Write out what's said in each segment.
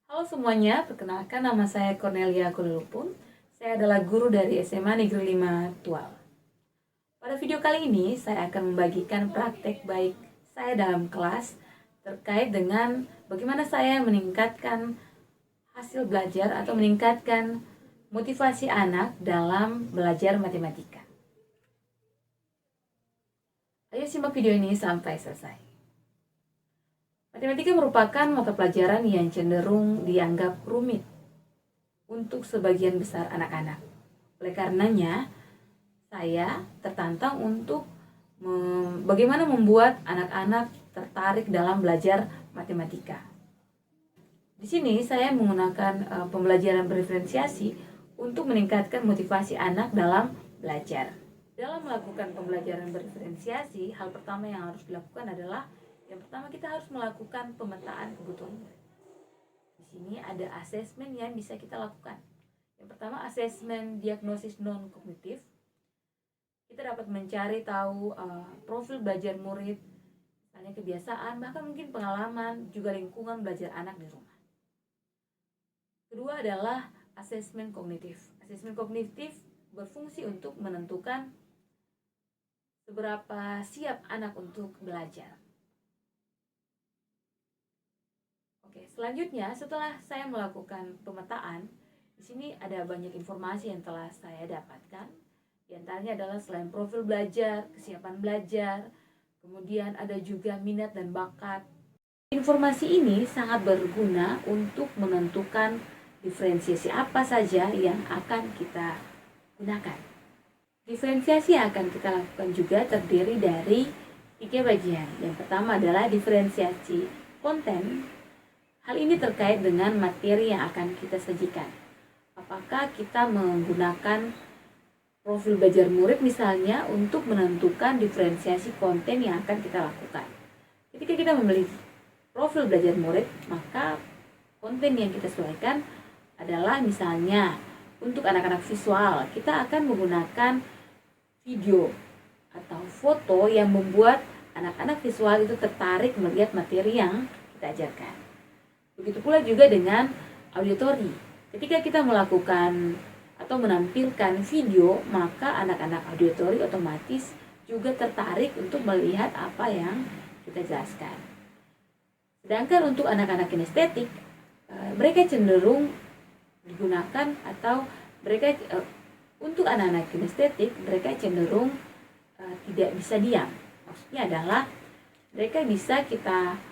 Halo semuanya, perkenalkan nama saya Cornelia Kululupun. Saya adalah guru dari SMA Negeri 5 Tual. Pada video kali ini, saya akan membagikan praktek baik saya dalam kelas terkait dengan bagaimana saya meningkatkan hasil belajar atau meningkatkan motivasi anak dalam belajar matematika. Ayo simak video ini sampai selesai. Matematika merupakan mata pelajaran yang cenderung dianggap rumit untuk sebagian besar anak-anak. Oleh karenanya, saya tertantang untuk bagaimana membuat anak-anak tertarik dalam belajar matematika. Di sini saya menggunakan pembelajaran berdiferensiasi untuk meningkatkan motivasi anak dalam belajar. Dalam melakukan pembelajaran berdiferensiasi, hal pertama yang harus dilakukan adalah yang pertama kita harus melakukan pemetaan kebutuhan murid. Di sini ada asesmen yang bisa kita lakukan. Yang pertama asesmen diagnosis non kognitif. Kita dapat mencari tahu profil belajar murid, misalnya kebiasaan, bahkan mungkin pengalaman, juga lingkungan belajar anak di rumah. Kedua adalah asesmen kognitif. Asesmen kognitif berfungsi untuk menentukan seberapa siap anak untuk belajar. Oke, selanjutnya setelah saya melakukan pemetaan, di sini ada banyak informasi yang telah saya dapatkan. Di antaranya adalah selain profil belajar, kesiapan belajar, kemudian ada juga minat dan bakat. Informasi ini sangat berguna untuk menentukan diferensiasi apa saja yang akan kita gunakan. Diferensiasi yang akan kita lakukan juga terdiri dari 3 bagian. Yang pertama adalah diferensiasi konten. Hal ini terkait dengan materi yang akan kita sajikan. Apakah kita menggunakan profil belajar murid misalnya untuk menentukan diferensiasi konten yang akan kita lakukan. Ketika kita memiliki profil belajar murid, maka konten yang kita sesuaikan adalah misalnya untuk anak-anak visual, kita akan menggunakan video atau foto yang membuat anak-anak visual itu tertarik melihat materi yang kita ajarkan. Begitu pula juga dengan auditori. Ketika kita melakukan atau menampilkan video, maka anak-anak auditori otomatis juga tertarik untuk melihat apa yang kita jelaskan. Sedangkan untuk anak-anak kinestetik, mereka cenderung digunakan atau mereka untuk anak-anak kinestetik, mereka cenderung tidak bisa diam. Maksudnya adalah mereka bisa kita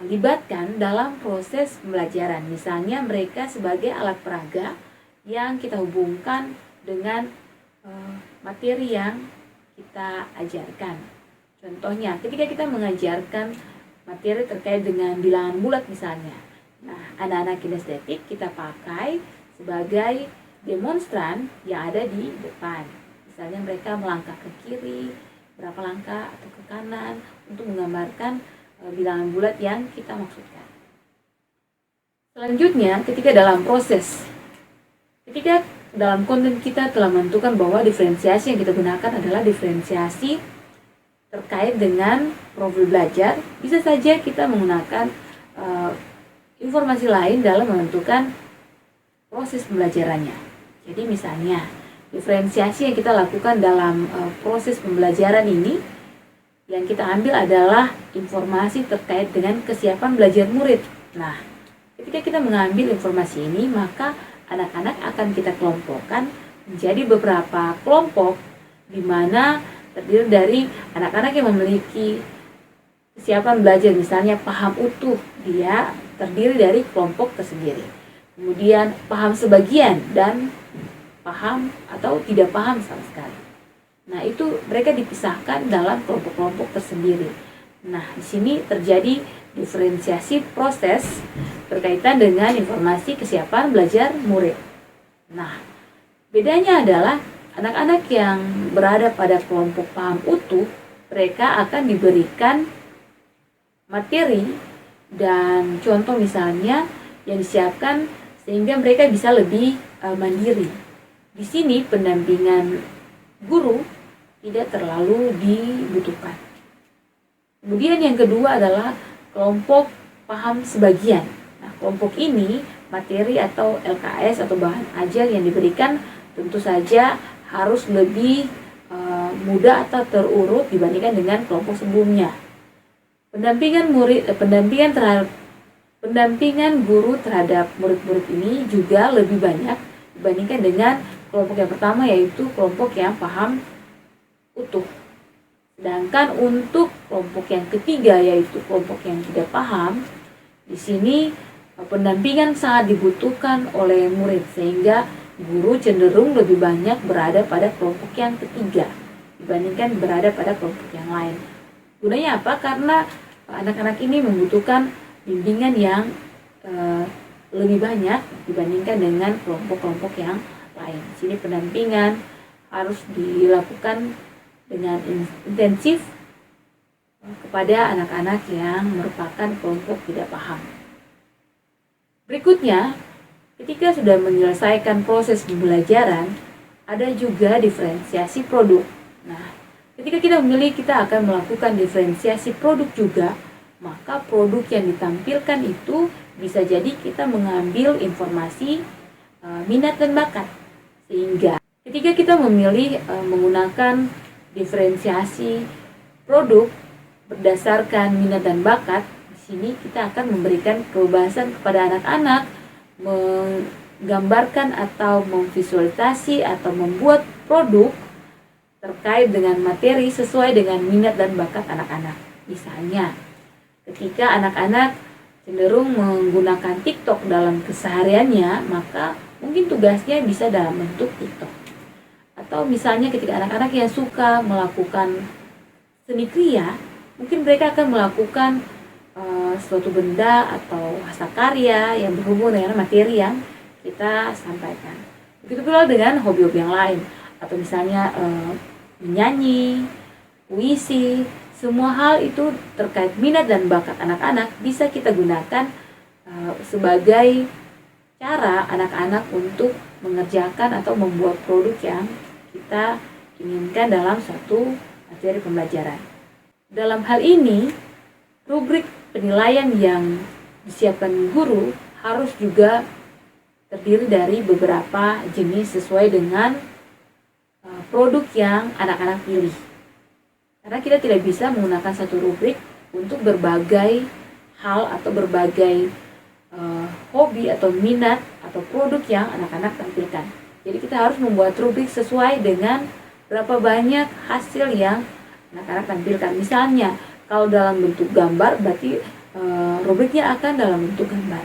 libatkan dalam proses pembelajaran. Misalnya mereka sebagai alat peraga yang kita hubungkan dengan materi yang kita ajarkan. Contohnya, ketika kita mengajarkan materi terkait dengan bilangan bulat misalnya. Nah, anak-anak kinestetik kita pakai sebagai demonstran yang ada di depan. Misalnya mereka melangkah ke kiri, berapa langkah atau ke kanan untuk menggambarkan bilangan bulat yang kita maksudkan. Selanjutnya, ketika dalam konten kita telah menentukan bahwa diferensiasi yang kita gunakan adalah diferensiasi terkait dengan profil belajar, bisa saja kita menggunakan informasi lain dalam menentukan proses pembelajarannya. Jadi misalnya, diferensiasi yang kita lakukan dalam proses pembelajaran ini yang kita ambil adalah informasi terkait dengan kesiapan belajar murid. Nah, ketika kita mengambil informasi ini, maka anak-anak akan kita kelompokkan menjadi beberapa kelompok di mana terdiri dari anak-anak yang memiliki kesiapan belajar, misalnya paham utuh, dia terdiri dari kelompok tersendiri. Kemudian paham sebagian dan paham atau tidak paham sama sekali. Nah, itu mereka dipisahkan dalam kelompok-kelompok tersendiri. Nah, di sini terjadi diferensiasi proses berkaitan dengan informasi kesiapan belajar murid. Nah, bedanya adalah anak-anak yang berada pada kelompok paham utuh, mereka akan diberikan materi dan contoh misalnya yang disiapkan sehingga mereka bisa lebih mandiri. Di sini pendampingan guru tidak terlalu dibutuhkan. Kemudian yang kedua adalah kelompok paham sebagian. Nah, kelompok ini materi atau LKS atau bahan ajar yang diberikan tentu saja harus lebih mudah atau terurut dibandingkan dengan kelompok sebelumnya. Pendampingan guru terhadap murid-murid ini juga lebih banyak dibandingkan dengan kelompok yang pertama, yaitu kelompok yang paham utuh. Sedangkan untuk kelompok yang ketiga, yaitu kelompok yang tidak paham, di sini pendampingan sangat dibutuhkan oleh murid, sehingga guru cenderung lebih banyak berada pada kelompok yang ketiga dibandingkan berada pada kelompok yang lain. Gunanya apa? Karena anak-anak ini membutuhkan bimbingan yang lebih banyak dibandingkan dengan kelompok-kelompok yang lain. Di sini pendampingan harus dilakukan dengan intensif kepada anak-anak yang merupakan kelompok tidak paham. Berikutnya, ketika sudah menyelesaikan proses pembelajaran, ada juga diferensiasi produk. Nah, ketika kita memilih, kita akan melakukan diferensiasi produk juga, maka produk yang ditampilkan itu bisa jadi kita mengambil informasi minat dan bakat. Sehingga ketika kita memilih menggunakan diferensiasi produk berdasarkan minat dan bakat, di sini kita akan memberikan kebebasan kepada anak-anak menggambarkan atau memvisualisasi atau membuat produk terkait dengan materi sesuai dengan minat dan bakat anak-anak. Misalnya, ketika anak-anak cenderung menggunakan TikTok dalam kesehariannya, maka mungkin tugasnya bisa dalam bentuk TikTok. Atau misalnya ketika anak-anak yang suka melakukan seni kriya, mungkin mereka akan melakukan suatu benda atau hasil karya yang berhubungan dengan materi yang kita sampaikan. Begitu pula dengan hobi-hobi yang lain, atau misalnya menyanyi, puisi, semua hal itu terkait minat dan bakat anak-anak bisa kita gunakan sebagai cara anak-anak untuk mengerjakan atau membuat produk yang kita inginkan dalam suatu materi pembelajaran. Dalam hal ini, rubrik penilaian yang disiapkan guru harus juga terdiri dari beberapa jenis sesuai dengan produk yang anak-anak pilih. Karena kita tidak bisa menggunakan satu rubrik untuk berbagai hal atau berbagai hobi atau minat atau produk yang anak-anak tampilkan. Jadi kita harus membuat rubrik sesuai dengan berapa banyak hasil yang anak-anak tampilkan. Misalnya, kalau dalam bentuk gambar, berarti rubriknya akan dalam bentuk gambar.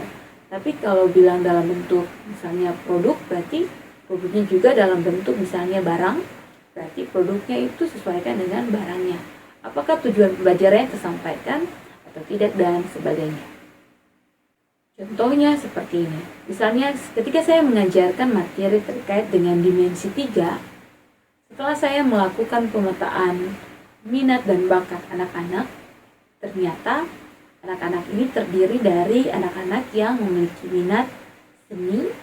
Tapi kalau bilang dalam bentuk misalnya produk, berarti rubriknya juga dalam bentuk misalnya barang, berarti produknya itu sesuaikan dengan barangnya. Apakah tujuan pembelajarannya tersampaikan atau tidak, dan sebagainya. Contohnya seperti ini. Misalnya ketika saya mengajarkan materi terkait dengan dimensi 3, setelah saya melakukan pemetaan minat dan bakat anak-anak, ternyata anak-anak ini terdiri dari anak-anak yang memiliki minat seni,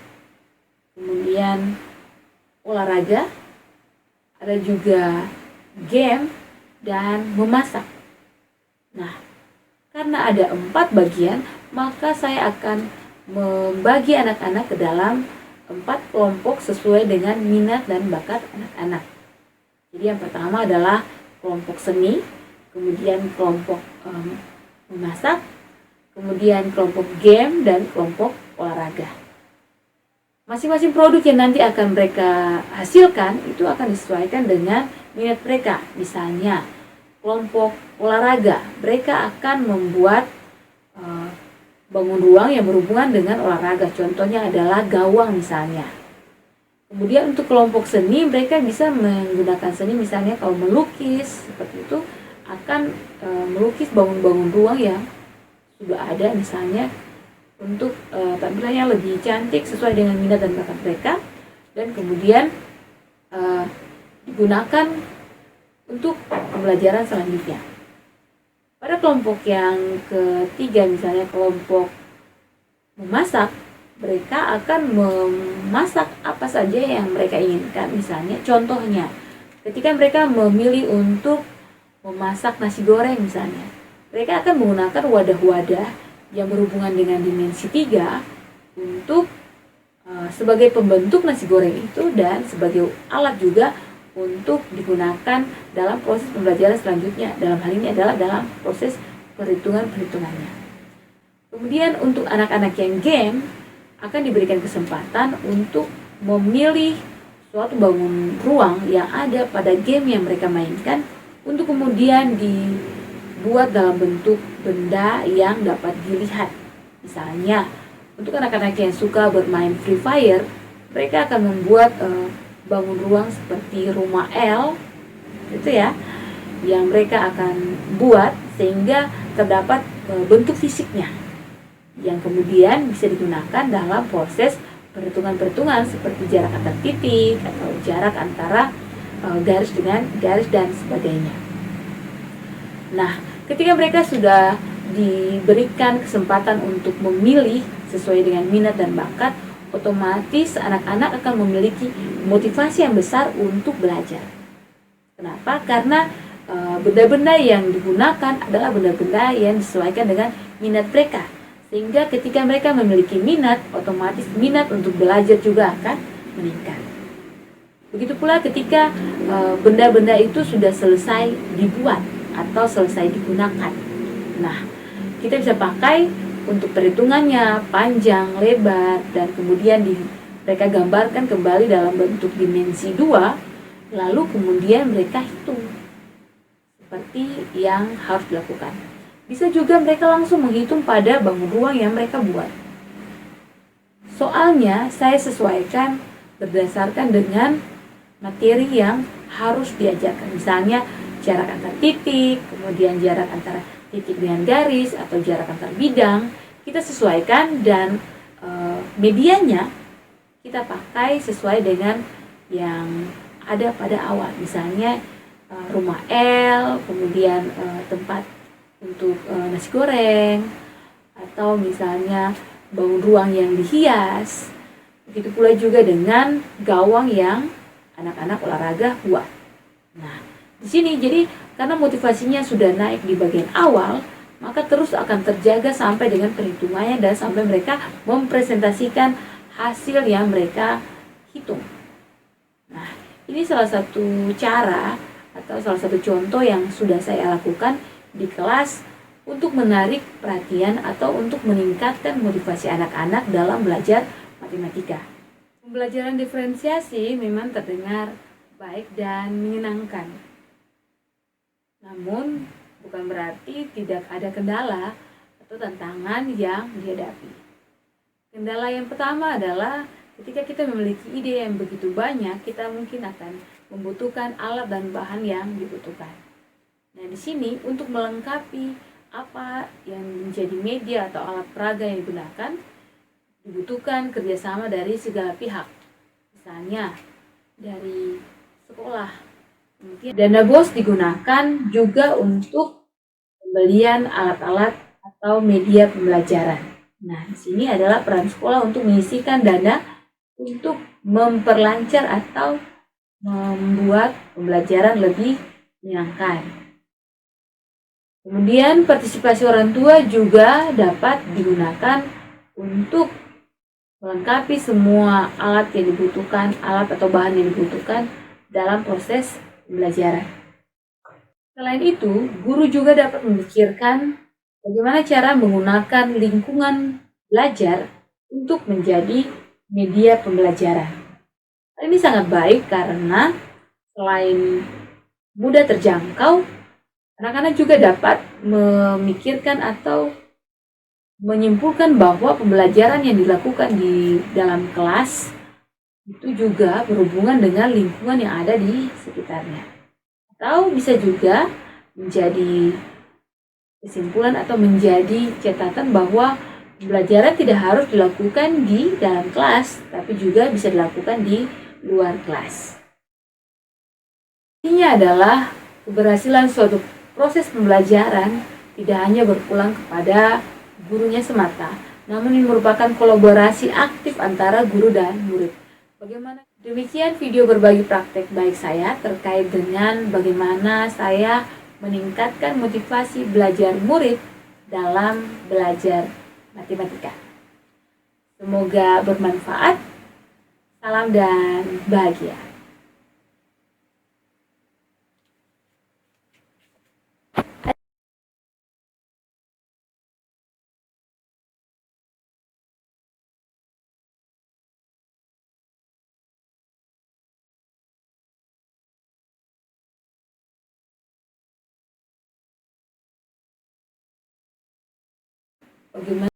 kemudian olahraga, ada juga game, dan memasak. Nah, karena ada 4 bagian, maka saya akan membagi anak-anak ke dalam 4 kelompok sesuai dengan minat dan bakat anak-anak. Jadi yang pertama adalah kelompok seni, kemudian kelompok memasak, kemudian kelompok game, dan kelompok olahraga. Masing-masing produk yang nanti akan mereka hasilkan itu akan disesuaikan dengan minat mereka. Misalnya kelompok olahraga, mereka akan membuat bangun ruang yang berhubungan dengan olahraga. Contohnya adalah gawang misalnya. Kemudian untuk kelompok seni, mereka bisa menggunakan seni, misalnya kalau melukis seperti itu akan melukis bangun-bangun ruang yang sudah ada misalnya untuk tampilannya lebih cantik sesuai dengan minat dan bakat mereka, dan kemudian digunakan untuk pembelajaran selanjutnya. Pada kelompok yang ketiga, misalnya kelompok memasak, mereka akan memasak apa saja yang mereka inginkan. Misalnya, contohnya, ketika mereka memilih untuk memasak nasi goreng misalnya, mereka akan menggunakan wadah-wadah yang berhubungan dengan dimensi 3 untuk sebagai pembentuk nasi goreng itu dan sebagai alat juga untuk digunakan dalam proses pembelajaran selanjutnya. Dalam hal ini adalah dalam proses perhitungannya. Kemudian untuk anak-anak yang game akan diberikan kesempatan untuk memilih suatu bangun ruang yang ada pada game yang mereka mainkan untuk kemudian dibuat dalam bentuk benda yang dapat dilihat. Misalnya, untuk anak-anak yang suka bermain Free Fire, mereka akan membuat bangun ruang seperti rumah L, itu ya, yang mereka akan buat sehingga terdapat bentuk fisiknya, yang kemudian bisa digunakan dalam proses perhitungan-perhitungan seperti jarak antar titik atau jarak antara garis dengan garis dan sebagainya. Nah, ketika mereka sudah diberikan kesempatan untuk memilih sesuai dengan minat dan bakat, otomatis anak-anak akan memiliki motivasi yang besar untuk belajar. Kenapa? Karena benda-benda yang digunakan adalah benda-benda yang disesuaikan dengan minat mereka. Sehingga ketika mereka memiliki minat, otomatis minat untuk belajar juga akan meningkat. Begitu pula ketika benda-benda itu sudah selesai dibuat atau selesai digunakan. Nah, kita bisa pakai untuk perhitungannya, panjang, lebar, dan kemudian mereka gambarkan kembali dalam bentuk dimensi 2, lalu kemudian mereka hitung seperti yang harus dilakukan. Bisa juga mereka langsung menghitung pada bangun ruang yang mereka buat. Soalnya saya sesuaikan berdasarkan dengan materi yang harus diajarkan. Misalnya jarak antar titik, kemudian jarak antara titik dengan garis, atau jarak antar bidang. Kita sesuaikan dan medianya kita pakai sesuai dengan yang ada pada awal. Misalnya rumah L, kemudian tempat untuk nasi goreng, atau misalnya bangun ruang yang dihias. Begitu pula juga dengan gawang yang anak-anak olahraga buat. Nah, di sini jadi karena motivasinya sudah naik di bagian awal, maka terus akan terjaga sampai dengan perhitungannya dan sampai mereka mempresentasikan hasil yang mereka hitung. Nah, ini salah satu cara atau salah satu contoh yang sudah saya lakukan di kelas untuk menarik perhatian atau untuk meningkatkan motivasi anak-anak dalam belajar matematika. Pembelajaran diferensiasi memang terdengar baik dan menyenangkan. Namun, bukan berarti tidak ada kendala atau tantangan yang dihadapi. Kendala yang pertama adalah ketika kita memiliki ide yang begitu banyak, kita mungkin akan membutuhkan alat dan bahan yang dibutuhkan. Nah, di sini untuk melengkapi apa yang menjadi media atau alat peraga yang digunakan, dibutuhkan kerjasama dari segala pihak. Misalnya dari sekolah. Kemudian dana BOS digunakan juga untuk pembelian alat-alat atau media pembelajaran. Nah, di sini adalah peran sekolah untuk menyisihkan dana untuk memperlancar atau membuat pembelajaran lebih menyenangkan. Kemudian partisipasi orang tua juga dapat digunakan untuk melengkapi semua alat yang dibutuhkan, alat atau bahan yang dibutuhkan dalam proses pembelajaran. Selain itu, guru juga dapat memikirkan bagaimana cara menggunakan lingkungan belajar untuk menjadi media pembelajaran. Hal ini sangat baik karena selain mudah terjangkau, anak-anak juga dapat memikirkan atau menyimpulkan bahwa pembelajaran yang dilakukan di dalam kelas itu juga berhubungan dengan lingkungan yang ada di sekitarnya. Atau bisa juga menjadi kesimpulan atau menjadi catatan bahwa pembelajaran tidak harus dilakukan di dalam kelas, tapi juga bisa dilakukan di luar kelas. Intinya adalah keberhasilan suatu proses pembelajaran tidak hanya berpulang kepada gurunya semata, namun ini merupakan kolaborasi aktif antara guru dan murid. Bagaimana? Demikian video berbagi praktek baik saya terkait dengan bagaimana saya meningkatkan motivasi belajar murid dalam belajar matematika. Semoga bermanfaat. Salam dan bahagia. Bagaimana